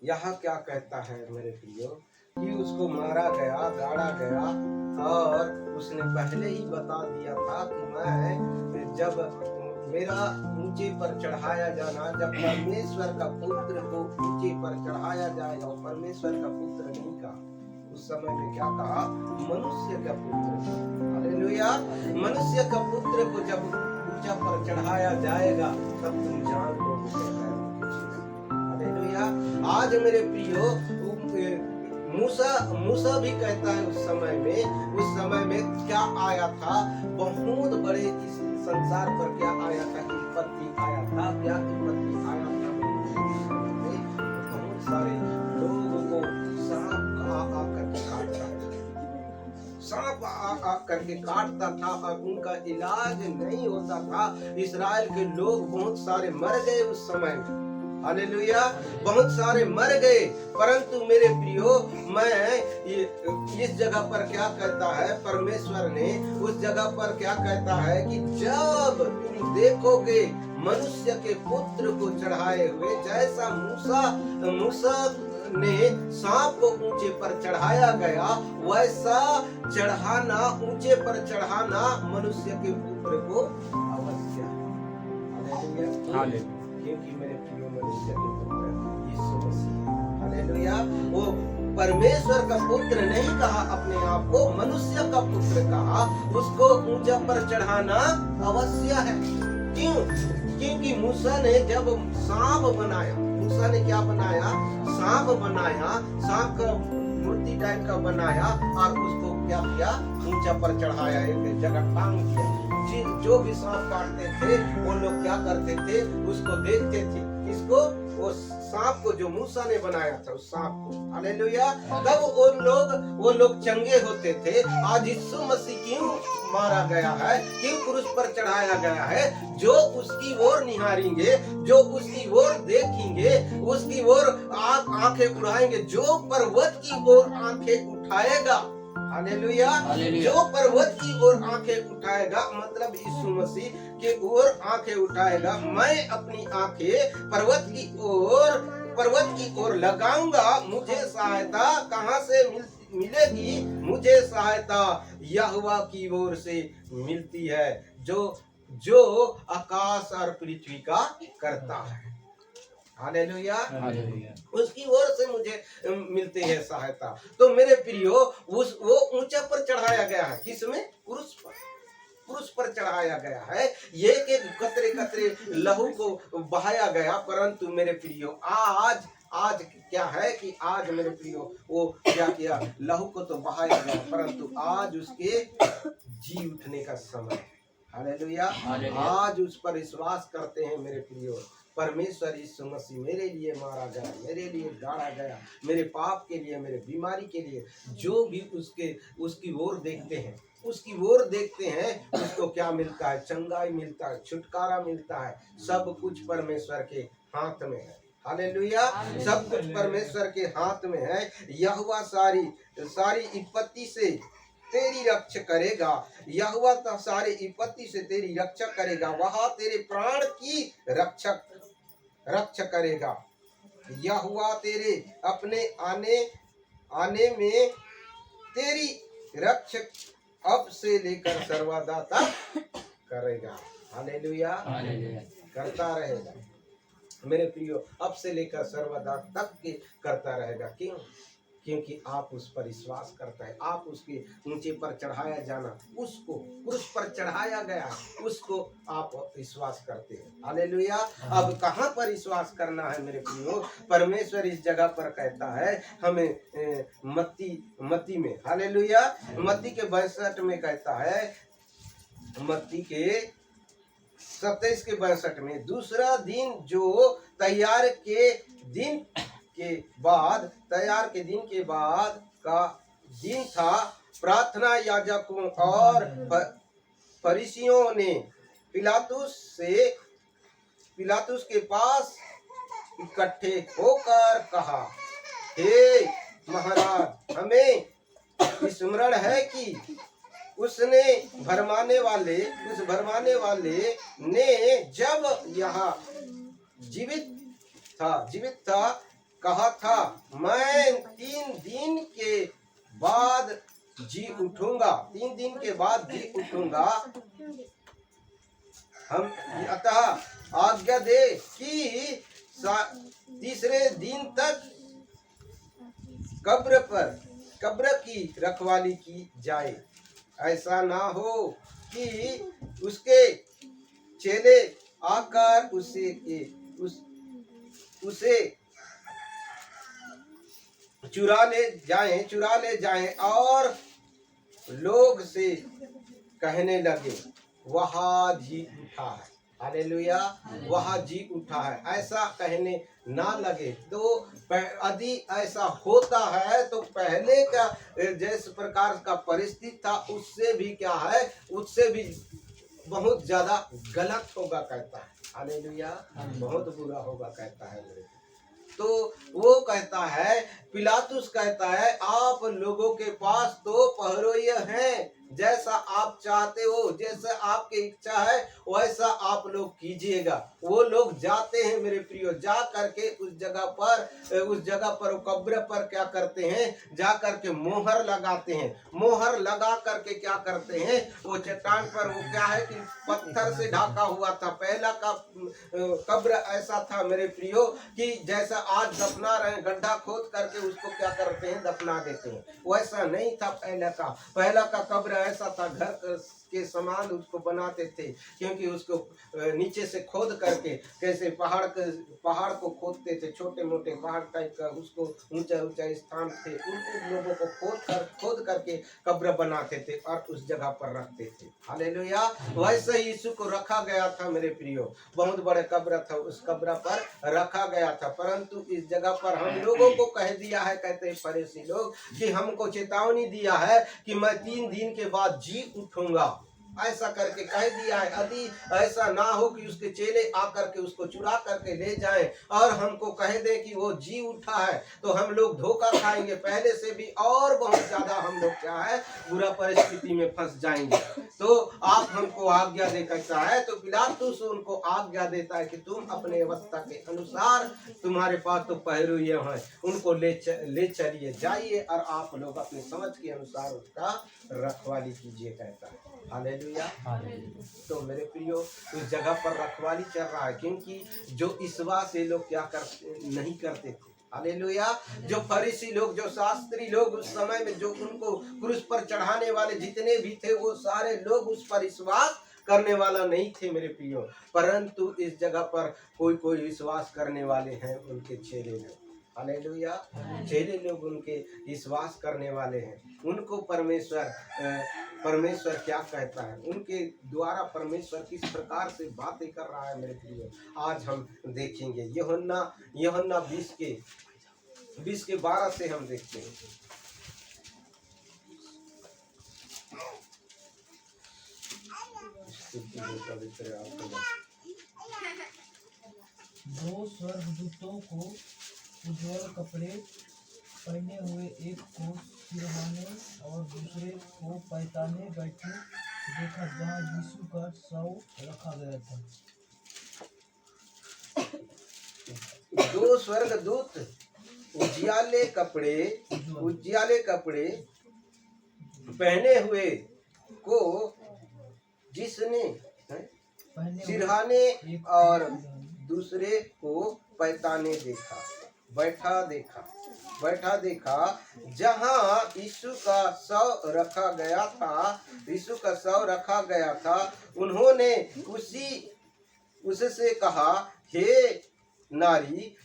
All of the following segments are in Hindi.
यहाँ क्या कहता है मेरे प्रियो कि उसको मारा गया, गाड़ा गया, और उसने पहले ही बता दिया था कि मैं जब मेरा ऊंचे पर चढ़ाया जाना, जब परमेश्वर का पुत्र को ऊंचे पर चढ़ाया जाएगा, और परमेश्वर का पुत्र नहीं कहा, उस समय में क्या कहा? मनुष्य का पुत्र। हालेलुया। मनुष्य का पुत्र को जब ऊंचा पर चढ़ाया जाएगा तब तुम जान लोगे। हालेलुया। आज मेरे प्रियो मूसा भी कहता है उस समय में क्या आया था? बहुत बड़े इस संसार पर क्या आया था? विपत्ति आया था। क्या विपत्ति आया था? बहुत सारे लोगों को सांप आ करके काटता था और उनका इलाज नहीं होता था। इस्राएल के लोग बहुत सारे मर गए उस समय में। हालेलुया। बहुत सारे मर गए। परंतु मेरे प्रियो, मैं इस जगह पर क्या कहता है परमेश्वर ने? उस जगह पर क्या कहता है कि जब तुम देखोगे मनुष्य के पुत्र को चढ़ाए हुए, जैसा मूसा ने सांप को ऊंचे पर चढ़ाया गया, वैसा चढ़ाना, ऊंचे पर चढ़ाना मनुष्य के पुत्र को अवश्य है। हालेलुया। क्योंकि मेरे प्रिय मनुष्य के पुत्र यीशु मसीह, हालेलुया, वो परमेश्वर का पुत्र नहीं कहा अपने आप को, मनुष्य का पुत्र कहा। उसको ऊंचा पर चढ़ाना अवश्य है। क्यों? क्योंकि मूसा ने जब सांप बनाया, मूसा ने क्या बनाया? सांप बनाया, सांप का मूर्ति टाइप का बनाया और उसको क्या किया? ऊंचा पर चढ़ाया, एक जगह टांग दिया। जो भी सांप काटते थे वो लोग क्या करते थे? उसको देखते थे। किसको? वो सांप को जो मूसा ने बनाया था, उस सांप को। हालेलुया। तब वो लोग चंगे होते थे। आज यीशु मसीह क्यों मारा गया है? क्यों क्रूस पर चढ़ाया गया है? जो उसकी ओर निहारेंगे, जो उसकी ओर देखेंगे, उसकी ओर आंखें उठाएंगे, जो पर्वत की ओर आंखें उठाएगा, हालेलुया, जो पर्वत की ओर आंखें उठाएगा, मतलब यीशु मसीह के ओर आंखें उठाएगा। मैं अपनी आंखें पर्वत की ओर लगाऊंगा। मुझे सहायता कहां से मिलेगी? मुझे सहायता यहोवा की ओर से मिलती है, जो आकाश और पृथ्वी का करता है। हालेलुया। उसकी ओर से मुझे मिलती है सहायता। तो मेरे प्रियो, वो ऊंचा पर चढ़ाया गया है। किसमें? क्रूस पर चढ़ाया गया है। एक एक कतरे कतरे लहू को बहाया गया। परंतु मेरे प्रियो, आज क्या है कि आज मेरे प्रियो वो क्या किया? लहू को तो बहाया गया, परंतु आज उसके जी उठने का समय है। हालेलुया। आज उस पर विश्वास करते हैं मेरे प्रियो। परमेश्वर यीशु मसीह मेरे लिए मारा गया, मेरे लिए गाड़ा गया, मेरे पाप के लिए, मेरे बीमारी के लिए। जो भी उसकी ओर देखते हैं, उसको क्या मिलता है? चंगाई मिलता है, छुटकारा मिलता है। सब कुछ परमेश्वर के हाथ में है। हालेलुया। सब कुछ परमेश्वर के हाथ में है। यहोवा सारी विपत्ति से तेरी रक्षा करेगा। यहोवा सारी विपत्ति से तेरी रक्षा करेगा। वह तेरे प्राण की रक्षा करेगा। यहोवा तेरे अपने आने में तेरी रक्षा अब से लेकर सर्वदा तक करेगा। हालेलुया। करता रहेगा मेरे प्रियो, अब से लेकर सर्वदा तक के करता रहेगा। क्यों? क्योंकि आप उस पर विश्वास करता है। आप उसके ऊंचे पर चढ़ाया जाना, उसको क्रूस पर चढ़ाया गया, उसको आप विश्वास करते हैं। हालेलुया। अब कहाँ पर विश्वास करना है मेरे प्रियो? परमेश्वर इस जगह पर कहता है हमें मत्ती में, हालेलुया, मत्ती के 62 में कहता है, मत्ती के 27 के 62 में, दूसरा दिन जो तैयार के दिन के बाद का दिन था, प्रार्थना याजकों और फरीसियों ने पिलातुस के पास इकट्ठे होकर कहा, हे महाराज, हमें स्मरण है कि उस भरमाने वाले ने जब यहाँ जीवित था कहा था मैं 3 दिन के बाद जी उठूंगा, 3 दिन के बाद जी उठूंगा। हम अतः आज्ञा दे कि तीसरे दिन तक कब्र की रखवाली की जाए। ऐसा ना हो कि उसके चेले आकर उसे चुरा ले जाएं और लोग से कहने लगे वहाँ जी उठा है। हालेलुया, वहाँ जी उठा है, ऐसा कहने ना लगे। तो यदि ऐसा होता है तो पहले का जिस प्रकार का परिस्थिति था उससे भी क्या है, उससे भी बहुत ज्यादा गलत होगा कहता है। हालेलुया, बहुत बुरा होगा कहता है मेरे। तो वो कहता है, पिलातुस कहता है आप लोगों के पास तो पहरोइये हैं, जैसा आप चाहते हो, जैसा आपकी इच्छा है वैसा आप लोग कीजिएगा। वो लोग जाते हैं मेरे प्रियो, जा करके उस जगह पर कब्र पर क्या करते हैं, जा करके मोहर लगाते हैं। मोहर लगा करके क्या करते हैं, वो चट्टान पर वो क्या है कि पत्थर से ढका हुआ था। पहला का कब्र ऐसा था मेरे प्रियो कि जैसा आज दफना रहे, गड्ढा खोद करके उसको क्या करते हैं, दफना देते हैं, वैसा नहीं था पहला का कब्र ऐसा था, घर के समान उसको बनाते थे, क्योंकि उसको नीचे से खोद करके, कैसे पहाड़ को खोदते थे, छोटे मोटे पहाड़ टाइप का, उसको ऊंचा स्थान थे, उन लोगों को खोद करके कब्र बनाते थे और उस जगह पर रखते थे। हालेलुया, वैसे ही यीशु को रखा गया था मेरे प्रियो, बहुत बड़े कब्र था, उस कब्र पर रखा गया था। परंतु इस जगह पर हम लोगों को कह दिया है, कहते हैं फरीसी लोग, कि हमको चेतावनी दिया है कि मैं 3 दिन के बाद जी उठूंगा, ऐसा करके कह दिया है। यदि ऐसा ना हो कि उसके चेले आकर के उसको चुरा करके ले जाएं और हमको कह दे कि वो जी उठा है, तो हम लोग धोखा खाएंगे, पहले से भी और बहुत ज्यादा हम लोग क्या है, बुरा परिस्थिति में फंस जाएंगे। तो आप हमको आज्ञा दे कहता है, तो पिलातुस उनको आज्ञा देता है कि तुम अपने अवस्था के अनुसार, तुम्हारे पास तो पहरुइये हैं, उनको ले चलिए, जाइए और आप लोग अपनी समझ के अनुसार उसका रखवाली कीजिए कहता है। हालेलुया। तो मेरे प्रियो, उस जगह पर रखवाली चल रहा है, क्योंकि जो इस्वा से लोग क्या नहीं करते थे। हालेलुया, जो फरीसी लोग, जो शास्त्री लोग उस समय में जो उनको क्रूस पर चढ़ाने वाले जितने भी थे, वो सारे लोग उस पर विश्वास करने वाला नहीं थे मेरे प्रियो। परंतु इस जगह पर कोई विश्वास करने वाले हैं, उनके चेले लोग। हालेलुया, चेले लोग उनके विश्वास करने वाले हैं। उनको परमेश्वर क्या कहता है, उनके द्वारा परमेश्वर किस प्रकार से बातें कर रहा है मेरे प्रियो, आज हम देखेंगे। यूहन्ना 20 के 12 से हम देखते हैं। दो स्वर्गदूतों को उज्ज्वल कपड़े पहने हुए, एक को सिरहाने और दूसरे को पैताने बैठे देखा, जहाँ यीशु का शव रखा गया था। 2 स्वर्गदूत उजियाले कपड़े पहने हुए को जिसने सिरहाने और दूसरे को पैताने बैठा देखा, जहाँ यीशु का शव रखा गया था। उन्होंने उससे कहा, हे नारी,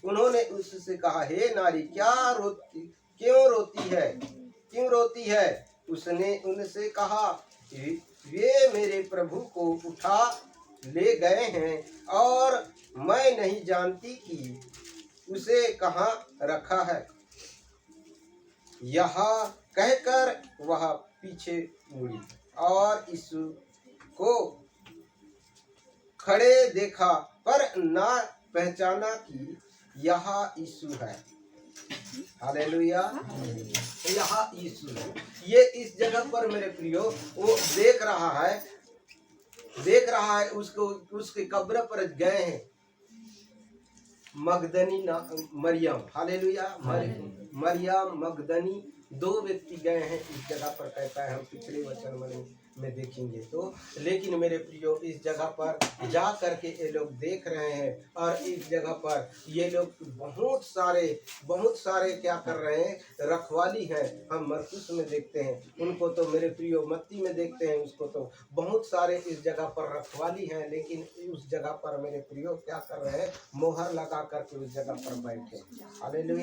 क्यों रोती है? उसने उनसे कहा, वे मेरे प्रभु को उठा ले गए हैं और मैं नहीं जानती कि उसे कहाँ रखा है। यहाँ कहकर वह पीछे मुड़ी और यीशु को खड़े देखा, पर ना पहचाना कि यहाँ यीशु है। हालेलुया, यहाँ यीशु है। ये इस जगह पर मेरे प्रियो वो देख रहा है उसको, उसके कब्र पर गए हैं। मगदनी मरियम, हालेलुया, मरियम मगदनी 2 व्यक्ति गए हैं इस जगह पर, कहता है, हम पिछले वचन में देखेंगे तो। लेकिन मेरे प्रियो, इस जगह पर जा करके ये लोग देख रहे हैं, और इस जगह पर ये लोग बहुत सारे क्या कर रहे हैं, रखवाली हैं। हम मरकुस में देखते हैं उनको, तो मेरे प्रियो मत्ती में देखते हैं उसको, तो बहुत सारे इस जगह पर रखवाली हैं। लेकिन उस जगह पर मेरे प्रियो क्या कर रहे हैं, मोहर लगा करके उस जगह पर बैठे। हालेलुया।